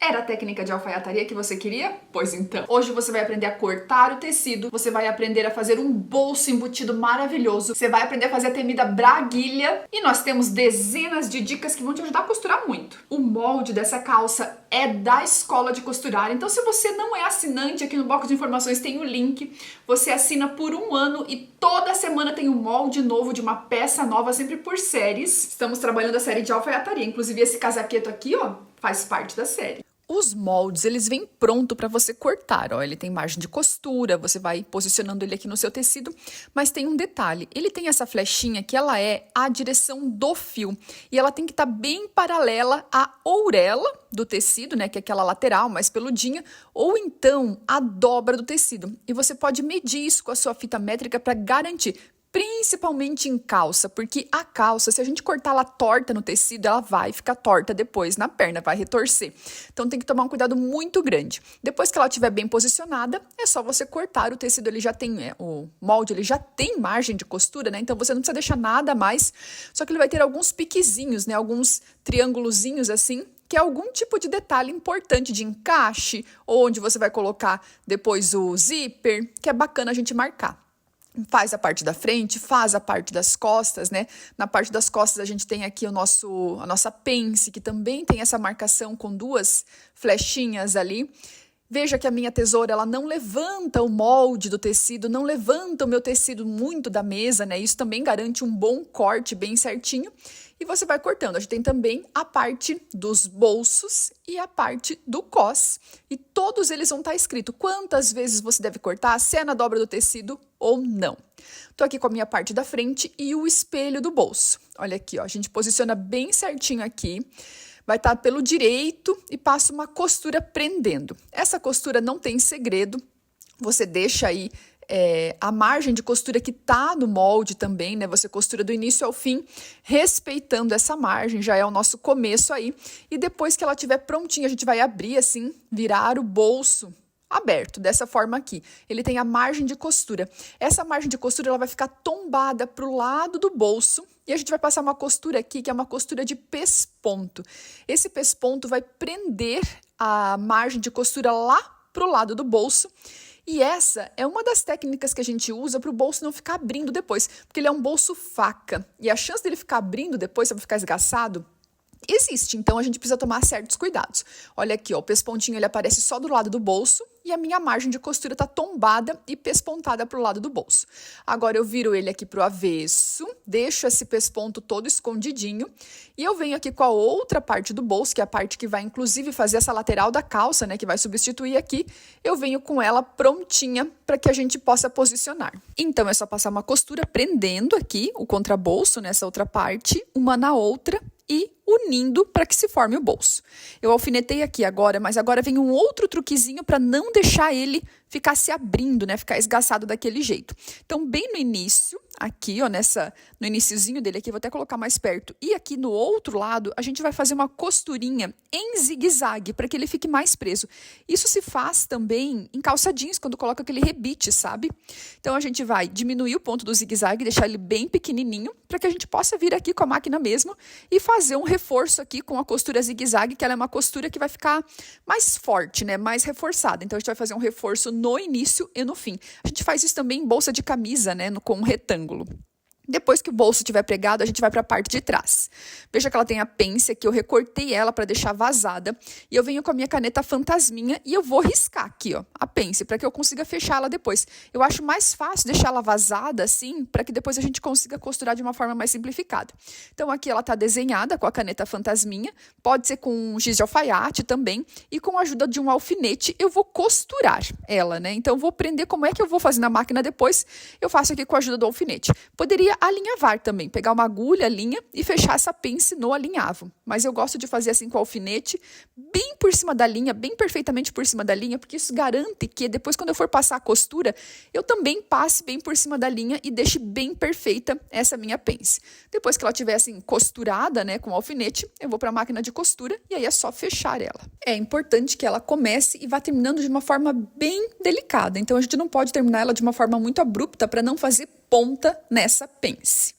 Era a técnica de alfaiataria que você queria? Pois então, hoje você vai aprender a cortar o tecido, você vai aprender a fazer um bolso embutido maravilhoso, você vai aprender a fazer a temida braguilha e nós temos dezenas de dicas que vão te ajudar a costurar muito. O molde dessa calça é da Escola de Costurar, então se você não é assinante, aqui no box de informações tem o link, você assina por 1 ano e toda semana tem um molde novo de uma peça nova, sempre por séries. Estamos trabalhando a série de alfaiataria, inclusive esse casaqueto aqui, ó, faz parte da série. Os moldes, eles vêm pronto para você cortar, ó, ele tem margem de costura, você vai posicionando ele aqui no seu tecido, mas tem um detalhe, ele tem essa flechinha que ela é a direção do fio, e ela tem que estar bem paralela à ourela do tecido, né, que é aquela lateral mais peludinha, ou então a dobra do tecido, e você pode medir isso com a sua fita métrica para garantir, principalmente em calça, porque a calça, se a gente cortar ela torta no tecido, ela vai ficar torta depois na perna, vai retorcer. Então tem que tomar um cuidado muito grande. Depois que ela estiver bem posicionada, é só você cortar. O tecido ele já tem, o molde ele já tem margem de costura, né? Então você não precisa deixar nada a mais, só que ele vai ter alguns piquezinhos, né? Alguns triângulozinhos assim, que é algum tipo de detalhe importante de encaixe, onde você vai colocar depois o zíper, que é bacana a gente marcar. Faz a parte da frente, faz a parte das costas, né? Na parte das costas a gente tem aqui a nossa pence, que também tem essa marcação com 2 flechinhas ali. Veja que a minha tesoura, ela não levanta o molde do tecido, não levanta o meu tecido muito da mesa, né? Isso também garante um bom corte bem certinho. E você vai cortando. A gente tem também a parte dos bolsos e a parte do cos. E todos eles vão estar escrito quantas vezes você deve cortar, se é na dobra do tecido ou não. Tô aqui com a minha parte da frente e o espelho do bolso. Olha aqui, ó, a gente posiciona bem certinho aqui. Vai estar pelo direito e passa uma costura prendendo. Essa costura não tem segredo, você deixa aí a margem de costura que tá no molde também, né? Você costura do início ao fim, respeitando essa margem, já é o nosso começo aí. E depois que ela estiver prontinha, a gente vai abrir assim, virar o bolso aberto, dessa forma aqui. Ele tem a margem de costura. Essa margem de costura ela vai ficar tombada para o lado do bolso e a gente vai passar uma costura aqui, que é uma costura de pesponto. Esse pesponto vai prender a margem de costura lá para o lado do bolso. E essa é uma das técnicas que a gente usa para o bolso não ficar abrindo depois, porque ele é um bolso faca. E a chance dele ficar abrindo depois, sabe, ficar esgaçado, existe, então a gente precisa tomar certos cuidados. Olha aqui, ó, o pespontinho ele aparece só do lado do bolso e a minha margem de costura tá tombada e pespontada pro lado do bolso. Agora eu viro ele aqui pro avesso, deixo esse pesponto todo escondidinho e eu venho aqui com a outra parte do bolso, que é a parte que vai inclusive fazer essa lateral da calça, né, que vai substituir aqui. Eu venho com ela prontinha para que a gente possa posicionar. Então é só passar uma costura prendendo aqui o contrabolso nessa outra parte, uma na outra, e unindo para que se forme o bolso. Eu alfinetei aqui agora, mas agora vem um outro truquezinho para não deixar ele ficar se abrindo, né? Ficar esgaçado daquele jeito. Então, bem no início, aqui, ó, no iniciozinho dele aqui, vou até colocar mais perto. E aqui no outro lado, a gente vai fazer uma costurinha em zigue-zague para que ele fique mais preso. Isso se faz também em calça jeans, quando coloca aquele rebite, sabe? Então, a gente vai diminuir o ponto do zigue-zague, deixar ele bem pequenininho, para que a gente possa vir aqui com a máquina mesmo e fazer um reforço aqui com a costura zigue-zague, que ela é uma costura que vai ficar mais forte, né? Mais reforçada. Então, a gente vai fazer um reforço no início e no fim. A gente faz isso também em bolsa de camisa, né? Com um retângulo. Depois que o bolso estiver pregado, a gente vai para a parte de trás. Veja que ela tem a pence aqui, eu recortei ela para deixar vazada. E eu venho com a minha caneta fantasminha e eu vou riscar aqui, ó, a pence, para que eu consiga fechar ela depois. Eu acho mais fácil deixar ela vazada assim, para que depois a gente consiga costurar de uma forma mais simplificada. Então aqui ela está desenhada com a caneta fantasminha, pode ser com giz de alfaiate também, e com a ajuda de um alfinete eu vou costurar ela, né? Então eu vou prender como é que eu vou fazer na máquina depois, eu faço aqui com a ajuda do alfinete. Poderia alinhavar também, pegar uma agulha, linha e fechar essa pence no alinhavo. Mas eu gosto de fazer assim com o alfinete, bem por cima da linha, bem perfeitamente por cima da linha, porque isso garante que depois quando eu for passar a costura, eu também passe bem por cima da linha e deixe bem perfeita essa minha pence. Depois que ela estiver assim costurada, né, com o alfinete, eu vou para a máquina de costura e aí é só fechar ela. É importante que ela comece e vá terminando de uma forma bem delicada. Então a gente não pode terminar ela de uma forma muito abrupta para não fazer ponta nessa pence.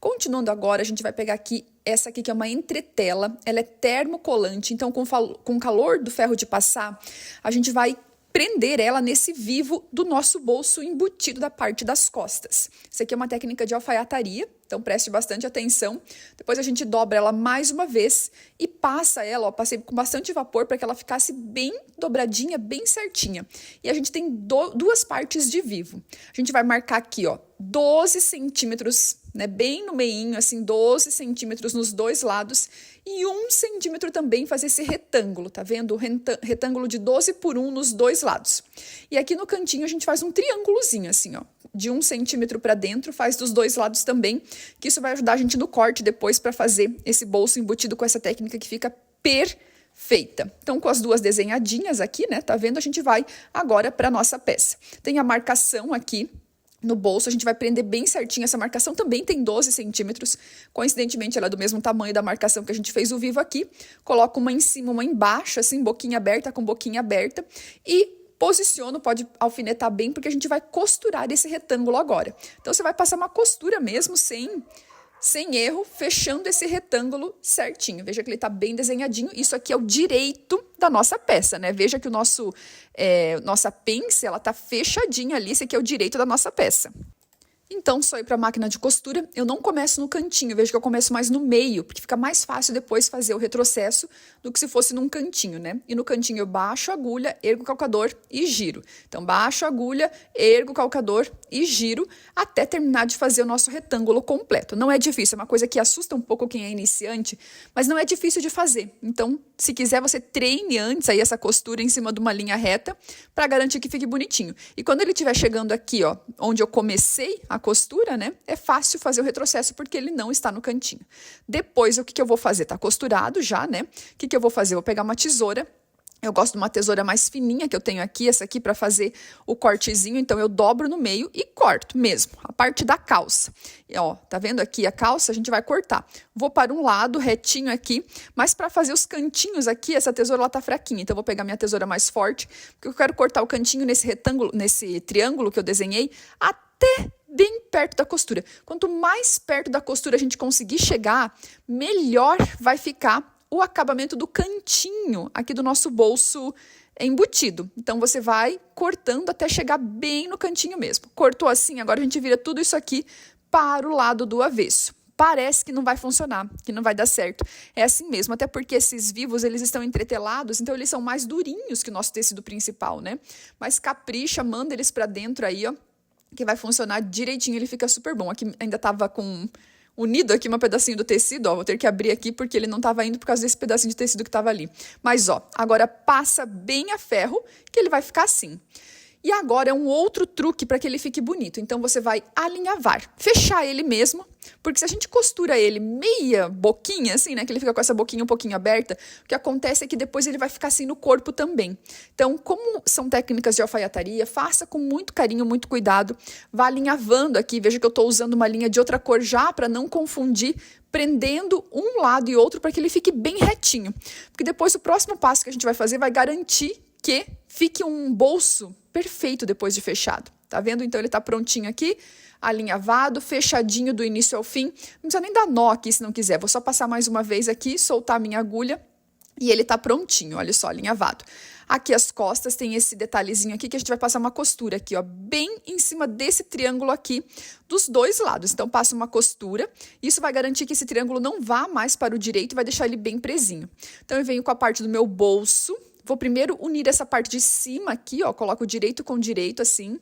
Continuando agora, a gente vai pegar aqui essa aqui que é uma entretela, ela é termocolante, então com o calor do ferro de passar, a gente vai prender ela nesse vivo do nosso bolso embutido da parte das costas. Isso aqui é uma técnica de alfaiataria, então preste bastante atenção. Depois a gente dobra ela mais uma vez e passa ela, ó, passei com bastante vapor para que ela ficasse bem dobradinha, bem certinha. E a gente tem duas partes de vivo. A gente vai marcar aqui, ó, 12 centímetros, né, bem no meinho, assim, 12 centímetros nos dois lados e 1 centímetro também fazer esse retângulo, tá vendo? O retângulo de 12 por 1 nos dois lados. E aqui no cantinho a gente faz um triângulozinho, assim, ó, de 1 centímetro para dentro, faz dos dois lados também, que isso vai ajudar a gente no corte depois para fazer esse bolso embutido com essa técnica que fica perfeita. Então, com as duas desenhadinhas aqui, né, tá vendo? A gente vai agora para nossa peça. Tem a marcação aqui no bolso, a gente vai prender bem certinho. Essa marcação também tem 12 centímetros. Coincidentemente, ela é do mesmo tamanho da marcação que a gente fez o vivo aqui. Coloco uma em cima, uma embaixo, assim, boquinha aberta com boquinha aberta. E posiciono, pode alfinetar bem, porque a gente vai costurar esse retângulo agora. Então, você vai passar uma costura mesmo, sem erro, fechando esse retângulo certinho. Veja que ele tá bem desenhadinho. Isso aqui é o direito da nossa peça, né? Veja que nossa pence, ela tá fechadinha ali. Esse aqui é o direito da nossa peça. Então, só ir para a máquina de costura, eu não começo no cantinho, vejo que eu começo mais no meio, porque fica mais fácil depois fazer o retrocesso do que se fosse num cantinho, né? E no cantinho eu baixo a agulha, ergo o calcador e giro. Então, baixo a agulha, ergo o calcador e giro até terminar de fazer o nosso retângulo completo. Não é difícil, é uma coisa que assusta um pouco quem é iniciante, mas não é difícil de fazer. Então, se quiser, você treine antes aí essa costura em cima de uma linha reta para garantir que fique bonitinho. E quando ele estiver chegando aqui, ó, onde eu comecei a costura, né? É fácil fazer o retrocesso porque ele não está no cantinho. Depois, o que eu vou fazer? Tá costurado já, né? O que eu vou fazer? Eu vou pegar uma tesoura. Eu gosto de uma tesoura mais fininha que eu tenho aqui, essa aqui para fazer o cortezinho. Então, eu dobro no meio e corto mesmo, a parte da calça. E, ó, tá vendo aqui a calça? A gente vai cortar. Vou para um lado, retinho aqui, mas para fazer os cantinhos aqui, essa tesoura ela tá fraquinha. Então, eu vou pegar minha tesoura mais forte, porque eu quero cortar o cantinho nesse retângulo, nesse triângulo que eu desenhei, até bem perto da costura. Quanto mais perto da costura a gente conseguir chegar, melhor vai ficar o acabamento do cantinho aqui do nosso bolso embutido. Então, você vai cortando até chegar bem no cantinho mesmo. Cortou assim, agora a gente vira tudo isso aqui para o lado do avesso. Parece que não vai funcionar, que não vai dar certo. É assim mesmo, até porque esses vivos, eles estão entretelados, então eles são mais durinhos que o nosso tecido principal, né? Mas capricha, manda eles para dentro aí, ó, que vai funcionar direitinho, ele fica super bom. Aqui ainda tava unido aqui um pedacinho do tecido, ó, vou ter que abrir aqui porque ele não tava indo por causa desse pedacinho de tecido que tava ali. Mas, ó, agora passa bem a ferro que ele vai ficar assim. E agora é um outro truque para que ele fique bonito. Então, você vai alinhavar, fechar ele mesmo, porque se a gente costura ele meia boquinha, assim, né, que ele fica com essa boquinha um pouquinho aberta, o que acontece é que depois ele vai ficar assim no corpo também. Então, como são técnicas de alfaiataria, faça com muito carinho, muito cuidado, vá alinhavando aqui, veja que eu estou usando uma linha de outra cor já, para não confundir, prendendo um lado e outro para que ele fique bem retinho. Porque depois o próximo passo que a gente vai fazer vai garantir que fique um bolso perfeito depois de fechado. Tá vendo? Então, ele tá prontinho aqui, alinhavado, fechadinho do início ao fim. Não precisa nem dar nó aqui se não quiser. Vou só passar mais uma vez aqui, soltar a minha agulha e ele tá prontinho, olha só, alinhavado. Aqui as costas tem esse detalhezinho aqui que a gente vai passar uma costura aqui, ó, bem em cima desse triângulo aqui, dos dois lados. Então, passo uma costura. Isso vai garantir que esse triângulo não vá mais para o direito e vai deixar ele bem presinho. Então, eu venho com a parte do meu bolso. Vou primeiro unir essa parte de cima aqui, ó, coloco direito com direito assim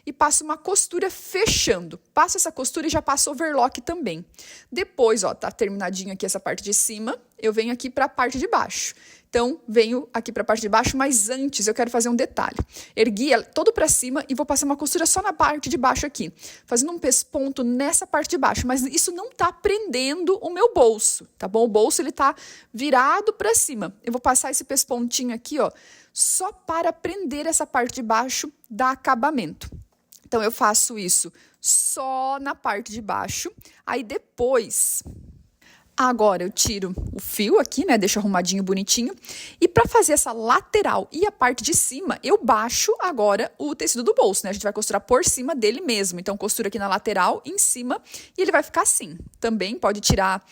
e passo uma costura fechando. Passo essa costura e já passo overlock também. Depois, ó, tá terminadinho aqui essa parte de cima, eu venho aqui para a parte de baixo. Então, venho aqui para a parte de baixo, mas antes eu quero fazer um detalhe. Ergui ela todo para cima e vou passar uma costura só na parte de baixo aqui, fazendo um pesponto nessa parte de baixo, mas isso não tá prendendo o meu bolso, tá bom? O bolso, ele tá virado para cima. Eu vou passar esse pespontinho aqui, ó, só para prender essa parte de baixo da acabamento. Então, eu faço isso só na parte de baixo, aí depois Agora eu tiro o fio aqui, né, deixo arrumadinho, bonitinho. E para fazer essa lateral e a parte de cima, eu baixo agora o tecido do bolso, né? A gente vai costurar por cima dele mesmo. Então, costura aqui na lateral, em cima, e ele vai ficar assim. Também pode tirar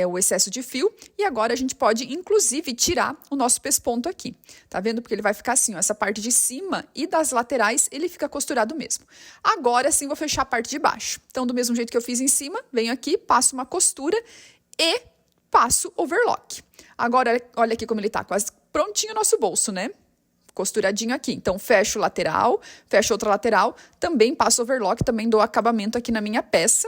o excesso de fio. E agora a gente pode, inclusive, tirar o nosso pesponto aqui. Tá vendo? Porque ele vai ficar assim, ó, essa parte de cima e das laterais, ele fica costurado mesmo. Agora sim, vou fechar a parte de baixo. Então, do mesmo jeito que eu fiz em cima, venho aqui, passo uma costura e passo overlock. Agora, olha aqui como ele tá, quase prontinho o nosso bolso, né? Costuradinho aqui. Então, fecho lateral, fecho outra lateral, também passo overlock, também dou acabamento aqui na minha peça.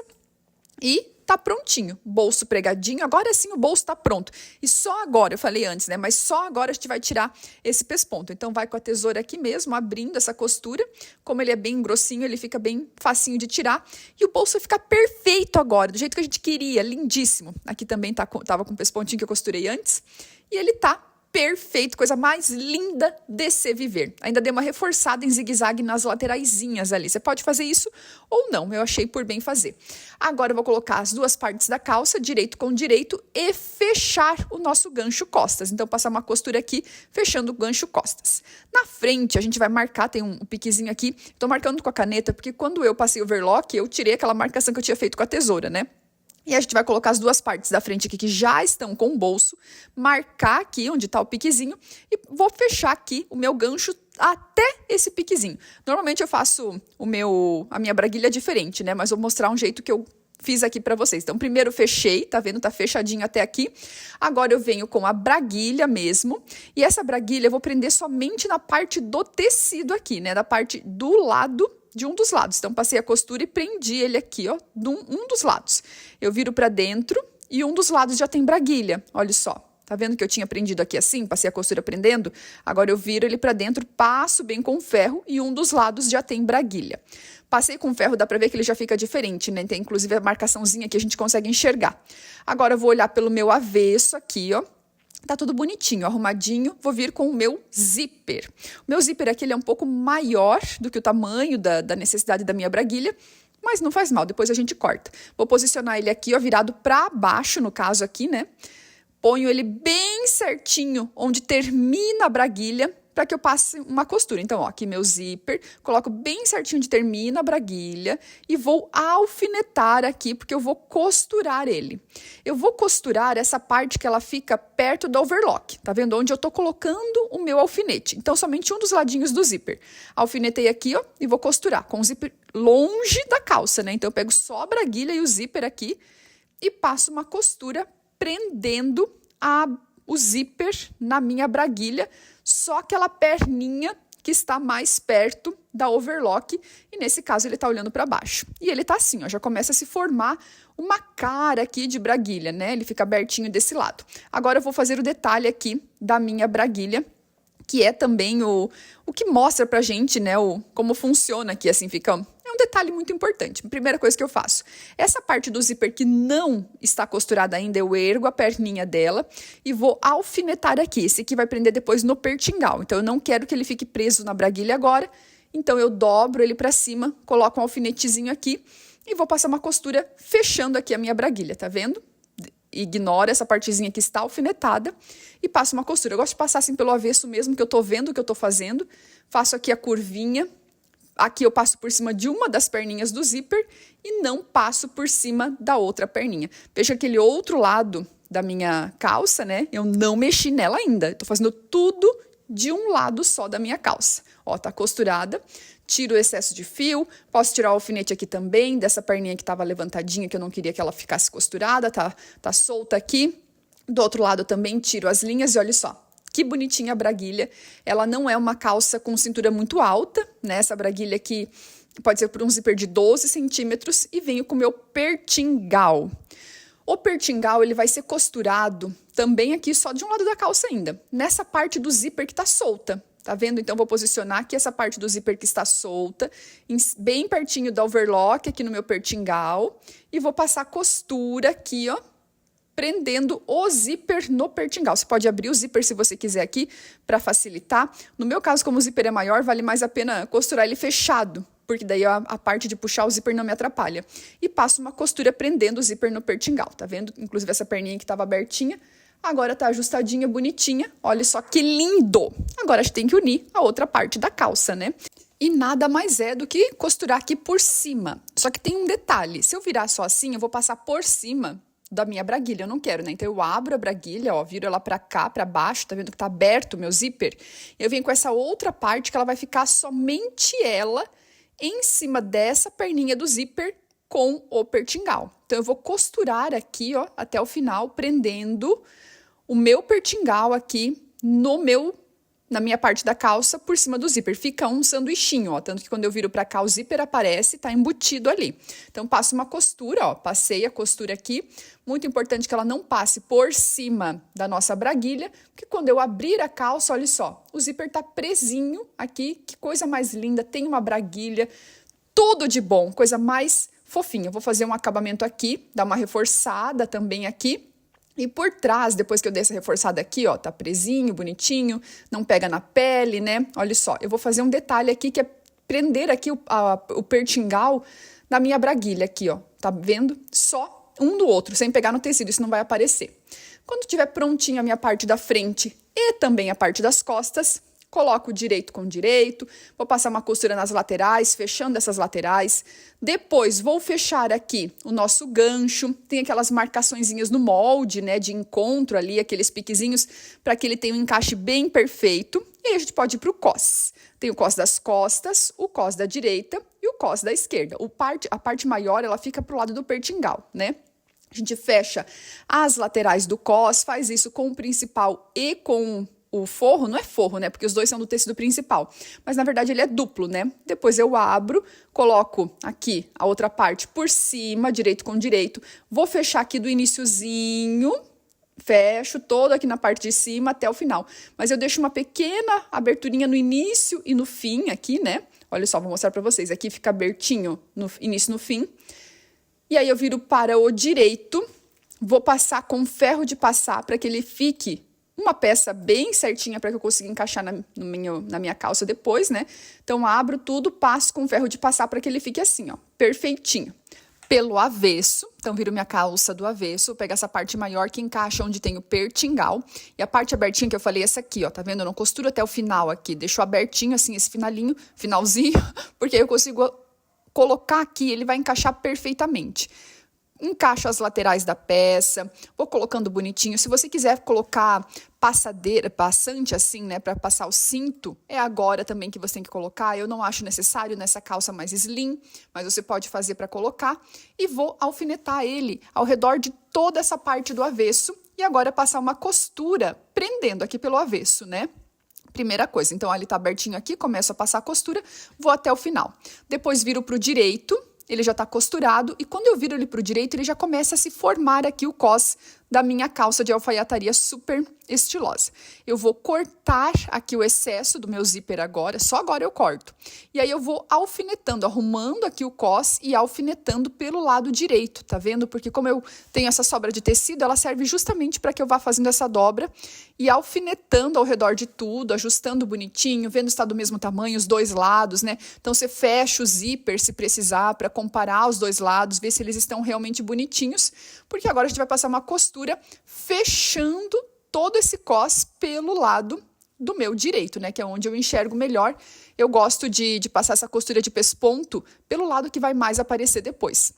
E tá prontinho. Bolso pregadinho, agora sim o bolso tá pronto. E só agora, eu falei antes, né? Mas só agora a gente vai tirar esse pesponto. Então, vai com a tesoura aqui mesmo, abrindo essa costura. Como ele é bem grossinho, ele fica bem facinho de tirar. E o bolso vai ficar perfeito agora, do jeito que a gente queria, lindíssimo. Aqui também tava com o pespontinho que eu costurei antes. E ele tá perfeito, coisa mais linda de se viver. Ainda dei uma reforçada em zigue-zague nas lateraisinhas ali. Você pode fazer isso ou não, eu achei por bem fazer. Agora eu vou colocar as duas partes da calça, direito com direito, e fechar o nosso gancho costas. Então, passar uma costura aqui, fechando o gancho costas. Na frente, a gente vai marcar, tem um piquezinho aqui. Tô marcando com a caneta, porque quando eu passei o overlock, eu tirei aquela marcação que eu tinha feito com a tesoura, né? E a gente vai colocar as duas partes da frente aqui que já estão com o bolso, marcar aqui onde está o piquezinho e vou fechar aqui o meu gancho até esse piquezinho. Normalmente eu faço a minha braguilha diferente, né? Mas vou mostrar um jeito que eu fiz aqui para vocês. Então, primeiro fechei, tá vendo? Tá fechadinho até aqui. Agora eu venho com a braguilha mesmo. E essa braguilha eu vou prender somente na parte do tecido aqui, né? Da parte do lado de um dos lados. Então, passei a costura e prendi ele aqui, ó, de um dos lados. Eu viro pra dentro e um dos lados já tem braguilha, olha só. Tá vendo que eu tinha prendido aqui assim? Passei a costura prendendo. Agora eu viro ele pra dentro, passo bem com o ferro e um dos lados já tem braguilha. Passei com o ferro, dá pra ver que ele já fica diferente, né? Tem inclusive a marcaçãozinha que a gente consegue enxergar. Agora eu vou olhar pelo meu avesso aqui, ó. Tá tudo bonitinho, arrumadinho. Vou vir com o meu zíper. O meu zíper aqui ele é um pouco maior do que o tamanho da necessidade da minha braguilha, mas não faz mal, depois a gente corta. Vou posicionar ele aqui, ó, virado pra baixo, no caso aqui, né? Ponho ele bem certinho onde termina a braguilha, para que eu passe uma costura. Então, ó, aqui meu zíper, coloco bem certinho onde termina a braguilha e vou alfinetar aqui, porque eu vou costurar ele. Eu vou costurar essa parte que ela fica perto do overlock, tá vendo? Onde eu tô colocando o meu alfinete. Então, somente um dos ladinhos do zíper. Alfinetei aqui, ó, e vou costurar com o zíper longe da calça, né? Então, eu pego só a braguilha e o zíper aqui e passo uma costura prendendo o zíper na minha braguilha, só aquela perninha que está mais perto da overlock, e nesse caso ele está olhando para baixo. E ele tá assim, ó, já começa a se formar uma cara aqui de braguilha, né? Ele fica abertinho desse lado. Agora eu vou fazer o detalhe aqui da minha braguilha, que é também o que mostra pra gente, né, como funciona aqui, assim, fica... É um detalhe muito importante. Primeira coisa que eu faço. Essa parte do zíper que não está costurada ainda, eu ergo a perninha dela e vou alfinetar aqui. Esse aqui vai prender depois no pertingal. Então, eu não quero que ele fique preso na braguilha agora. Então, eu dobro ele pra cima, coloco um alfinetezinho aqui e vou passar uma costura fechando aqui a minha braguilha, tá vendo? Ignora essa partezinha que está alfinetada e passo uma costura. Eu gosto de passar assim pelo avesso mesmo, que eu tô vendo o que eu tô fazendo. Faço aqui a curvinha. Aqui eu passo por cima de uma das perninhas do zíper e não passo por cima da outra perninha. Veja aquele outro lado da minha calça, né? Eu não mexi nela ainda. Eu tô fazendo tudo de um lado só da minha calça. Ó, tá costurada. Tiro o excesso de fio. Posso tirar o alfinete aqui também, dessa perninha que tava levantadinha, que eu não queria que ela ficasse costurada. Tá solta aqui. Do outro lado também tiro as linhas e olha só. Que bonitinha a braguilha. Ela não é uma calça com cintura muito alta, né? Essa braguilha aqui pode ser por um zíper de 12 centímetros e venho com o meu pertingal. O pertingal, ele vai ser costurado também aqui só de um lado da calça ainda, nessa parte do zíper que tá solta. Tá vendo? Então, vou posicionar aqui essa parte do zíper que está solta, bem pertinho da overlock, aqui no meu pertingal, e vou passar costura aqui, ó, prendendo o zíper no pertingal. Você pode abrir o zíper se você quiser aqui, para facilitar. No meu caso, como o zíper é maior, vale mais a pena costurar ele fechado, porque daí a parte de puxar o zíper não me atrapalha. E passo uma costura prendendo o zíper no pertingal, tá vendo? Inclusive essa perninha que estava abertinha, agora tá ajustadinha, bonitinha. Olha só que lindo! Agora a gente tem que unir a outra parte da calça, né? E nada mais é do que costurar aqui por cima. Só que tem um detalhe, se eu virar só assim, eu vou passar por cima da minha braguilha, eu não quero, né? Então eu abro a braguilha, ó, viro ela pra cá, pra baixo, tá vendo que tá aberto o meu zíper? Eu venho com essa outra parte que ela vai ficar somente ela em cima dessa perninha do zíper com o pertingal. Então eu vou costurar aqui, ó, até o final, prendendo o meu pertingal aqui na minha parte da calça, por cima do zíper. Fica um sanduichinho, ó, tanto que quando eu viro pra cá, o zíper aparece, tá embutido ali. Então, passo uma costura, ó, passei a costura aqui. Muito importante que ela não passe por cima da nossa braguilha, porque quando eu abrir a calça, olha só, o zíper tá presinho aqui, que coisa mais linda, tem uma braguilha, tudo de bom, coisa mais fofinha. Eu vou fazer um acabamento aqui, dar uma reforçada também aqui. E por trás, depois que eu dei essa reforçada aqui, ó, tá presinho, bonitinho, não pega na pele, né? Olha só, eu vou fazer um detalhe aqui que é prender aqui o pertingal na minha braguilha aqui, ó, tá vendo? Só um do outro, sem pegar no tecido, isso não vai aparecer. Quando tiver prontinha a minha parte da frente e também a parte das costas, coloco direito com direito, vou passar uma costura nas laterais, fechando essas laterais. Depois, vou fechar aqui o nosso gancho. Tem aquelas marcaçõezinhas no molde, né, de encontro ali, aqueles piquezinhos, para que ele tenha um encaixe bem perfeito. E aí a gente pode ir para o cos. Tem o cos das costas, o cos da direita e o cos da esquerda. A parte maior, ela fica pro lado do pertingal, né? A gente fecha as laterais do cos, faz isso com o principal e com o forro. Não é forro, né? Porque os dois são do tecido principal. Mas, na verdade, ele é duplo, né? Depois eu abro, coloco aqui a outra parte por cima, direito com direito. Vou fechar aqui do iniciozinho, fecho todo aqui na parte de cima até o final. Mas eu deixo uma pequena aberturinha no início e no fim aqui, né? Olha só, vou mostrar pra vocês. Aqui fica abertinho no início e no fim. E aí eu viro para o direito. Vou passar com ferro de passar para que ele fique uma peça bem certinha para que eu consiga encaixar na minha calça depois, né? Então, abro tudo, passo com ferro de passar para que ele fique assim, ó, perfeitinho. Pelo avesso, então viro minha calça do avesso, pego essa parte maior que encaixa onde tem o pertingal. E a parte abertinha que eu falei, essa aqui, ó, tá vendo? Eu não costuro até o final aqui, deixo abertinho assim, esse finalzinho, porque aí eu consigo colocar aqui, ele vai encaixar perfeitamente. Encaixo as laterais da peça, vou colocando bonitinho. Se você quiser colocar passante assim, né, para passar o cinto, é agora também que você tem que colocar. Eu não acho necessário nessa calça mais slim, mas você pode fazer para colocar. E vou alfinetar ele ao redor de toda essa parte do avesso. E agora passar uma costura prendendo aqui pelo avesso, né? Primeira coisa, então ele tá abertinho aqui, começo a passar a costura, vou até o final. Depois viro pro direito, ele já tá costurado, e quando eu viro ele pro direito, ele já começa a se formar aqui o cos da minha calça de alfaiataria super estilosa. Eu vou cortar aqui o excesso do meu zíper agora, só agora eu corto. E aí eu vou alfinetando, arrumando aqui o cos e alfinetando pelo lado direito, tá vendo? Porque como eu tenho essa sobra de tecido, ela serve justamente para que eu vá fazendo essa dobra e alfinetando ao redor de tudo, ajustando bonitinho, vendo se está do mesmo tamanho os dois lados, né? Então você fecha o zíper se precisar para comparar os dois lados, ver se eles estão realmente bonitinhos, porque agora a gente vai passar uma costura fechando todo esse cos pelo lado do meu direito, né? Que é onde eu enxergo melhor. Eu gosto de passar essa costura de pesponto pelo lado que vai mais aparecer depois.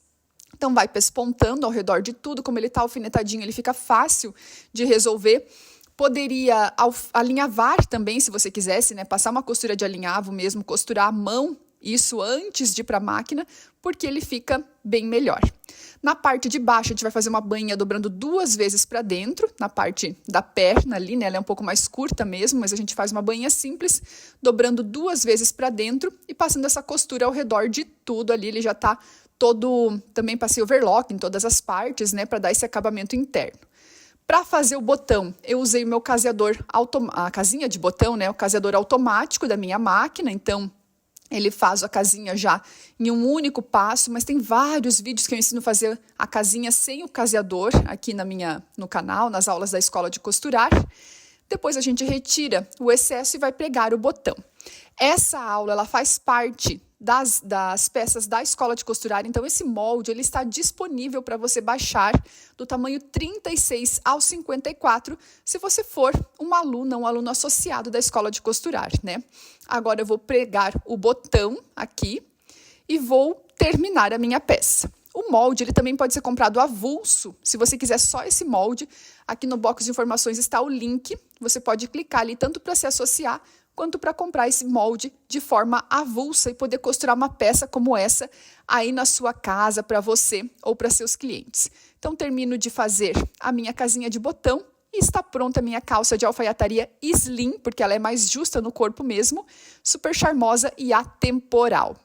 Então, vai pespontando ao redor de tudo. Como ele tá alfinetadinho, ele fica fácil de resolver. Poderia alinhavar também, se você quisesse, né? Passar uma costura de alinhavo mesmo, costurar à mão, isso antes de ir para a máquina, porque ele fica bem melhor. Na parte de baixo, a gente vai fazer uma bainha dobrando 2 vezes para dentro, na parte da perna ali, né? Ela é um pouco mais curta mesmo, mas a gente faz uma bainha simples, dobrando 2 vezes para dentro e passando essa costura ao redor de tudo ali. Ele já tá todo, também passei overlock em todas as partes, né? Para dar esse acabamento interno. Para fazer o botão, eu usei o meu caseador, a casinha de botão, né? O caseador automático da minha máquina, então ele faz a casinha já em um único passo, mas tem vários vídeos que eu ensino a fazer a casinha sem o caseador aqui no canal, nas aulas da Escola de Costurar. Depois a gente retira o excesso e vai pregar o botão. Essa aula, ela faz parte das peças da Escola de Costurar. Então, esse molde ele está disponível para você baixar do tamanho 36 ao 54, se você for uma aluna, um aluno associado da Escola de Costurar, né? Agora eu vou pregar o botão aqui e vou terminar a minha peça. O molde ele também pode ser comprado avulso. Se você quiser só esse molde, aqui no box de informações está o link. Você pode clicar ali tanto para se associar quanto para comprar esse molde de forma avulsa e poder costurar uma peça como essa aí na sua casa para você ou para seus clientes. Então termino de fazer a minha casinha de botão e está pronta a minha calça de alfaiataria slim, porque ela é mais justa no corpo mesmo, super charmosa e atemporal.